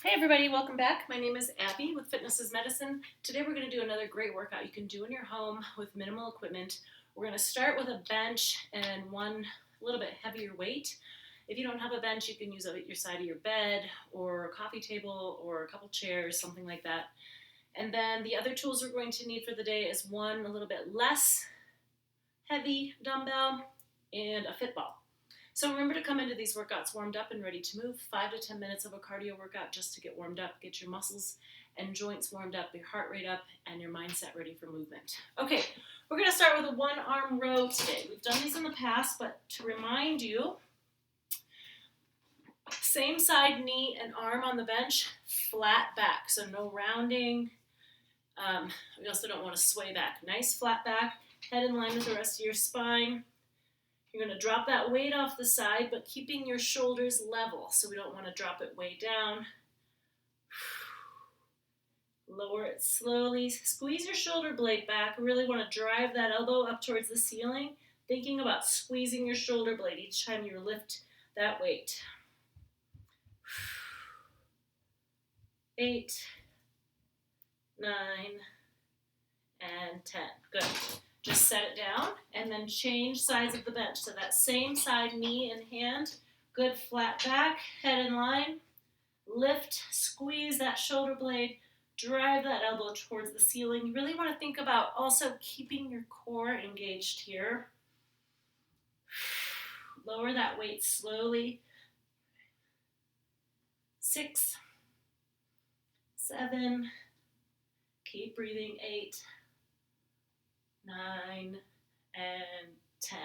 Hey everybody, welcome back. My name is Abby with Fitness is Medicine. Today we're going to do another great workout you can do in your home with minimal equipment. We're going to start with a bench and one little bit heavier weight. If you don't have a bench, you can use it at your side of your bed or a coffee table or a couple chairs, something like that. And then the other tools we're going to need for the day is one a little bit less heavy dumbbell and a fit ball. So remember to come into these workouts warmed up and ready to move. 5 to 10 minutes of a cardio workout just to get warmed up, get your muscles and joints warmed up, your heart rate up, and your mindset ready for movement. Okay, we're going to start with a one-arm row today. We've done these in the past, but to remind you, same side knee and arm on the bench, flat back, so no rounding. We also don't want to sway back. Nice flat back, head in line with the rest of your spine. You're going to drop that weight off the side, but keeping your shoulders level, so we don't want to drop it way down. Lower it slowly. Squeeze your shoulder blade back. Really want to drive that elbow up towards the ceiling, thinking about squeezing your shoulder blade each time you lift that weight. 8, 9, and 10. Good. Just set it down and then change sides of the bench. So that same side, knee and hand, good flat back, head in line, lift, squeeze that shoulder blade, drive that elbow towards the ceiling. You really want to think about also keeping your core engaged here. Lower that weight slowly. 6, 7, keep breathing, 8, 9, and 10.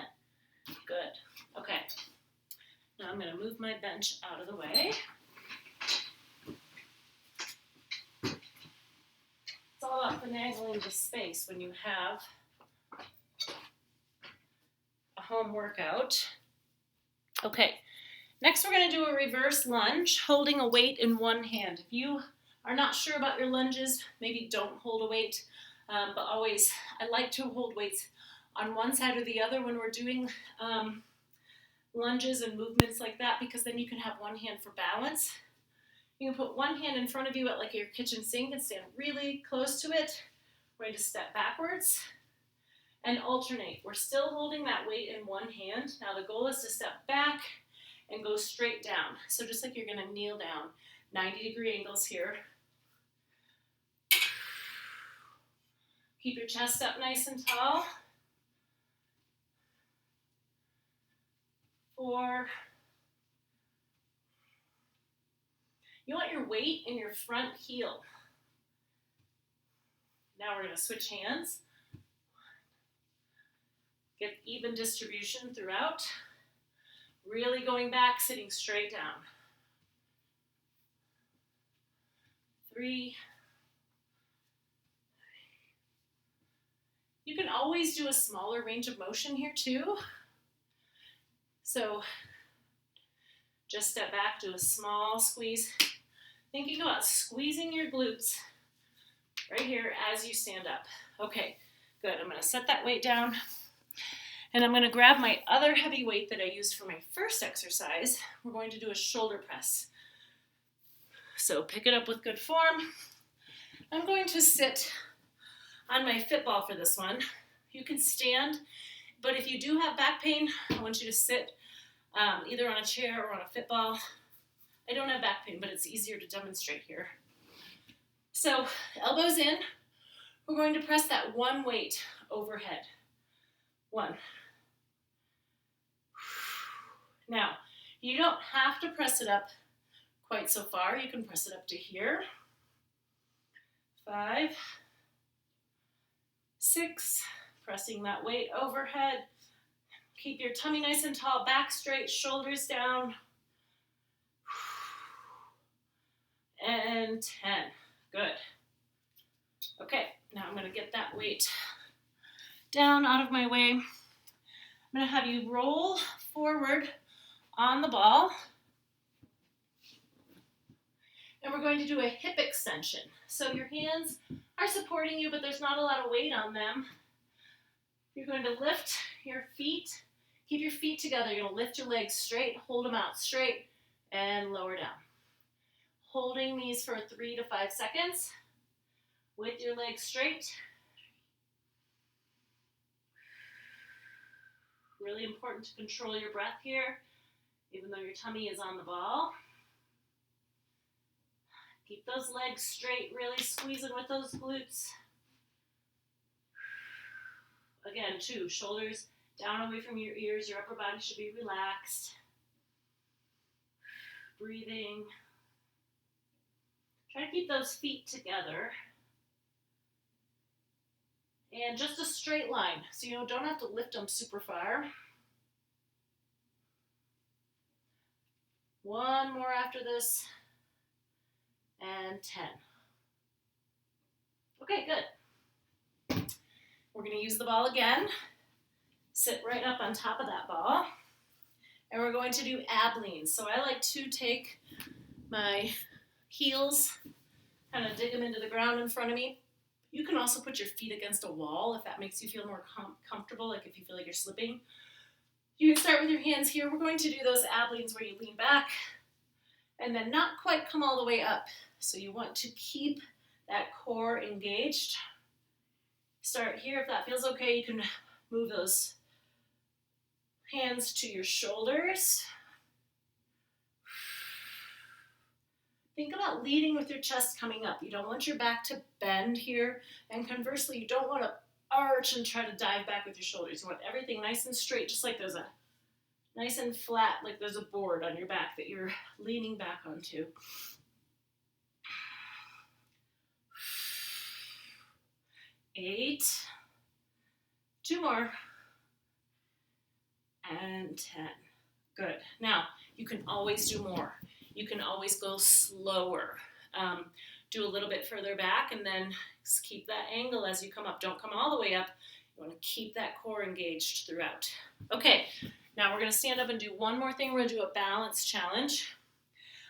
Good. Okay. Now I'm going to move my bench out of the way. It's all about finagling the space when you have a home workout. Okay. Next we're going to do a reverse lunge, holding a weight in one hand. If you are not sure about your lunges, maybe don't hold a weight. But always, I like to hold weights on one side or the other when we're doing lunges and movements like that, because then you can have one hand for balance. You can put one hand in front of you at like your kitchen sink and stand really close to it. We're going to step backwards and alternate. We're still holding that weight in one hand. Now the goal is to step back and go straight down. So just like you're going to kneel down, 90-degree angles here. Keep your chest up nice and tall. 4. You want your weight in your front heel. Now we're going to switch hands. Get even distribution throughout. Really going back, sitting straight down. 3. You can always do a smaller range of motion here too. So just step back, do a small squeeze. Thinking about squeezing your glutes right here as you stand up. Okay, good. I'm going to set that weight down. And I'm going to grab my other heavy weight that I used for my first exercise. We're going to do a shoulder press. So pick it up with good form. I'm going to sit on my fit ball for this one. You can stand, but if you do have back pain, I want you to sit either on a chair or on a fit ball. I don't have back pain, but it's easier to demonstrate here. So elbows in. We're going to press that one weight overhead. 1. Now, you don't have to press it up quite so far. You can press it up to here. 5, 6, pressing that weight overhead. Keep your tummy nice and tall, back straight, shoulders down. And 10. Good. Okay, now I'm going to get that weight down out of my way. I'm going to have you roll forward on the ball. And we're going to do a hip extension. So your hands are supporting you, but there's not a lot of weight on them. You're going to lift your feet. Keep your feet together. You're going to lift your legs straight, hold them out straight, and lower down. Holding these for 3 to 5 seconds with your legs straight. Really important to control your breath here, even though your tummy is on the ball. Keep those legs straight, really squeezing with those glutes. Again, too, shoulders down away from your ears. Your upper body should be relaxed. Breathing. Try to keep those feet together. And just a straight line, so you don't have to lift them super far. One more after this, and 10. Okay, good. We're going to use the ball again. Sit right up on top of that ball. And we're going to do ab leans. So I like to take my heels, kind of dig them into the ground in front of me. You can also put your feet against a wall if that makes you feel more comfortable, like if you feel like you're slipping. You can start with your hands here. We're going to do those ab leans where you lean back and then not quite come all the way up. So you want to keep that core engaged. Start here. If that feels okay, you can move those hands to your shoulders. Think about leading with your chest coming up. You don't want your back to bend here. And conversely, you don't want to arch and try to dive back with your shoulders. You want everything nice and straight, just like there's a nice and flat, like there's a board on your back that you're leaning back onto. 8. 2 more. And 10. Good. Now, you can always do more. You can always go slower. Do a little bit further back and then keep that angle as you come up. Don't come all the way up. You want to keep that core engaged throughout. Okay, now we're going to stand up and do one more thing. We're going to do a balance challenge.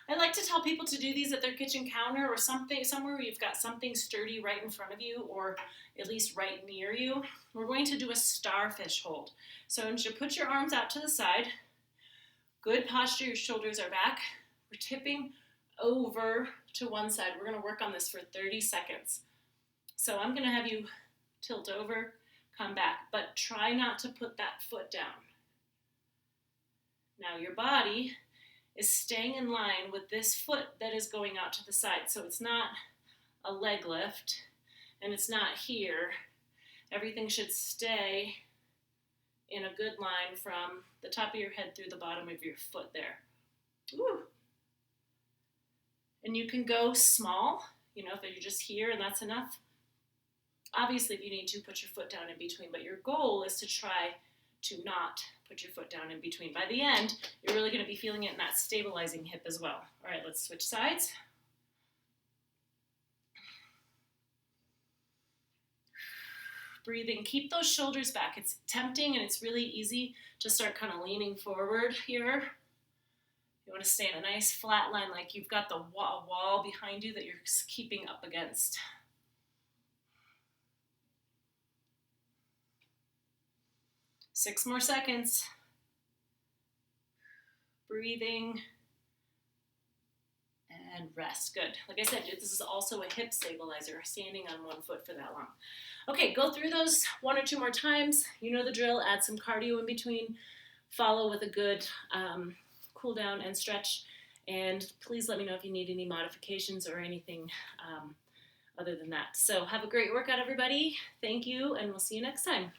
I like to tell people to do these at their kitchen counter or something, somewhere where you've got something sturdy right in front of you or at least right near you. We're going to do a starfish hold. So I want you to put your arms out to the side. Good posture, your shoulders are back. We're tipping over to one side. We're going to work on this for 30 seconds. So I'm going to have you tilt over, come back, but try not to put that foot down. Now your body is staying in line with this foot that is going out to the side. So it's not a leg lift and it's not here. Everything should stay in a good line from the top of your head through the bottom of your foot there. Woo. And you can go small, if you're just here and that's enough. Obviously, if you need to, put your foot down in between, but your goal is to try to not put your foot down in between. By the end, you're really going to be feeling it in that stabilizing hip as well. All right, let's switch sides. Breathing, keep those shoulders back. It's tempting and it's really easy to start kind of leaning forward here. You want to stay in a nice flat line like you've got the wall behind you that you're keeping up against. Six more seconds. Breathing. And rest. Good. Like I said, this is also a hip stabilizer, standing on one foot for that long. Okay, go through those 1 or 2 more times. You know the drill. Add some cardio in between. Follow with a good cool down and stretch. And please let me know if you need any modifications or anything other than that. So have a great workout, everybody. Thank you, and we'll see you next time.